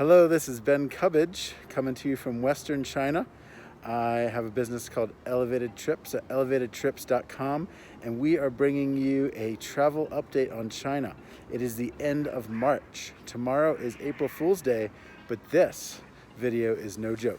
Hello, this is Ben Cubbage coming to you from Western China. I have a business called Elevated Trips at elevatedtrips.com, and we are bringing you a travel update on China. It is the end of March. Tomorrow is April Fool's Day, but this video is no joke.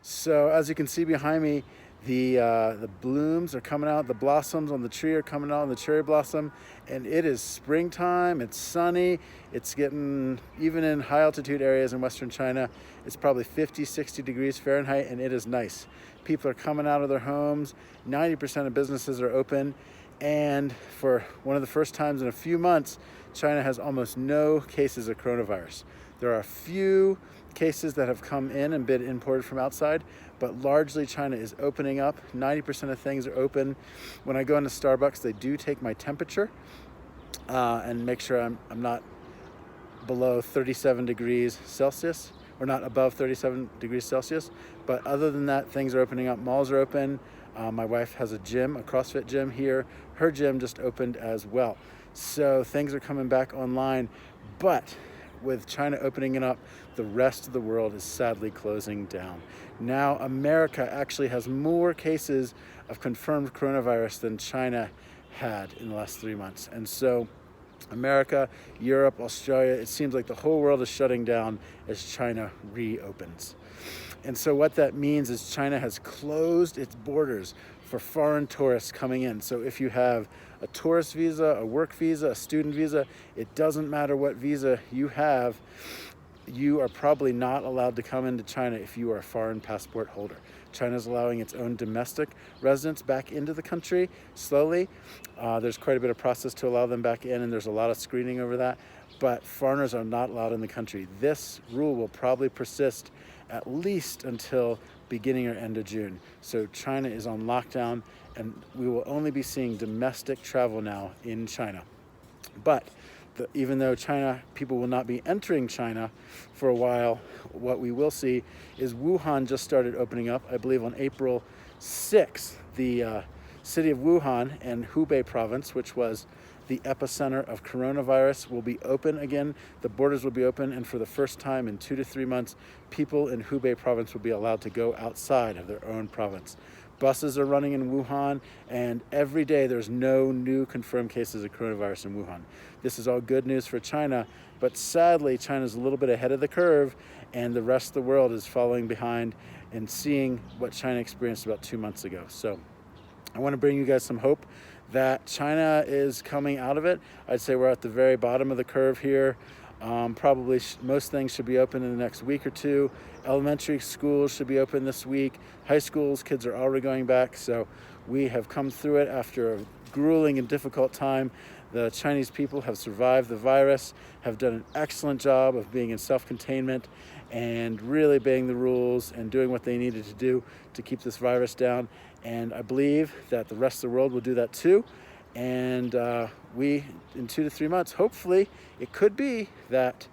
So as you can see behind me, the blooms are coming out, the blossoms on the tree are coming out on the cherry blossom, and it is springtime, it's sunny, it's getting, even in high altitude areas in Western China, it's probably 50, 60 degrees Fahrenheit, and it is nice. People are coming out of their homes, 90% of businesses are open, and for one of the first times in a few months, China has almost no cases of coronavirus. There are a few cases that have come in and been imported from outside, but largely China is opening up. 90% of things are open. When I go into Starbucks, they do take my temperature and make sure I'm not below 37 degrees Celsius, or not above 37 degrees Celsius. But other than that, things are opening up. Malls are open. My wife has a gym, a CrossFit gym here. Her gym just opened as well. So things are coming back online, but with China opening it up, the rest of the world is sadly closing down. Now, America actually has more cases of confirmed coronavirus than China had in the last 3 months. And so America, Europe, Australia, it seems like the whole world is shutting down as China reopens. And so what that means is China has closed its borders for foreign tourists coming in. So if you have a tourist visa, a work visa, a student visa, it doesn't matter what visa you have, you are probably not allowed to come into China if you are a foreign passport holder. China's allowing its own domestic residents back into the country slowly. There's quite a bit of process to allow them back in, and there's a lot of screening over that, but foreigners are not allowed in the country. This rule will probably persist at least until beginning or end of June. So China is on lockdown, and we will only be seeing domestic travel now in China. But even though people will not be entering China for a while, what we will see is Wuhan just started opening up, I believe on April 6th. The city of Wuhan and Hubei province, which was the epicenter of coronavirus, will be open again. The borders will be open, and for the first time in 2 to 3 months, people in Hubei province will be allowed to go outside of their own province. Buses are running in Wuhan, and every day there's no new confirmed cases of coronavirus in Wuhan. This is all good news for China, but sadly, China's a little bit ahead of the curve, and the rest of the world is following behind and seeing what China experienced about 2 months ago. So I want to bring you guys some hope that China is coming out of it. I'd say we're at the very bottom of the curve here. Probably most things should be open in the next week or two. Elementary schools should be open this week. High schools, kids are already going back. So we have come through it after a grueling and difficult time. The Chinese people have survived the virus, have done an excellent job of being in self-containment and really obeying the rules and doing what they needed to do to keep this virus down. And I believe that the rest of the world will do that too. And we, in 2 to 3 months, hopefully, it could be that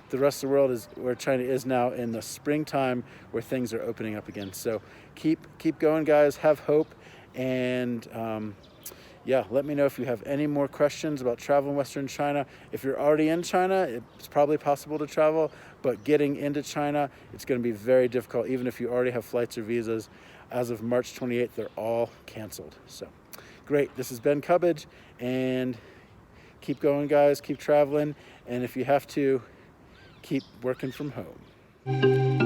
the rest of the world is where China is now in the springtime, where things are opening up again. So keep going, guys. Have hope. And yeah, let me know if you have any more questions about travel in Western China. If you're already in China, it's probably possible to travel, but getting into China, it's going to be very difficult, even if you already have flights or visas. As of March 28th, they're all canceled. So great. This is Ben Cubbage, and keep going, guys. Keep traveling. And if you have to, keep working from home.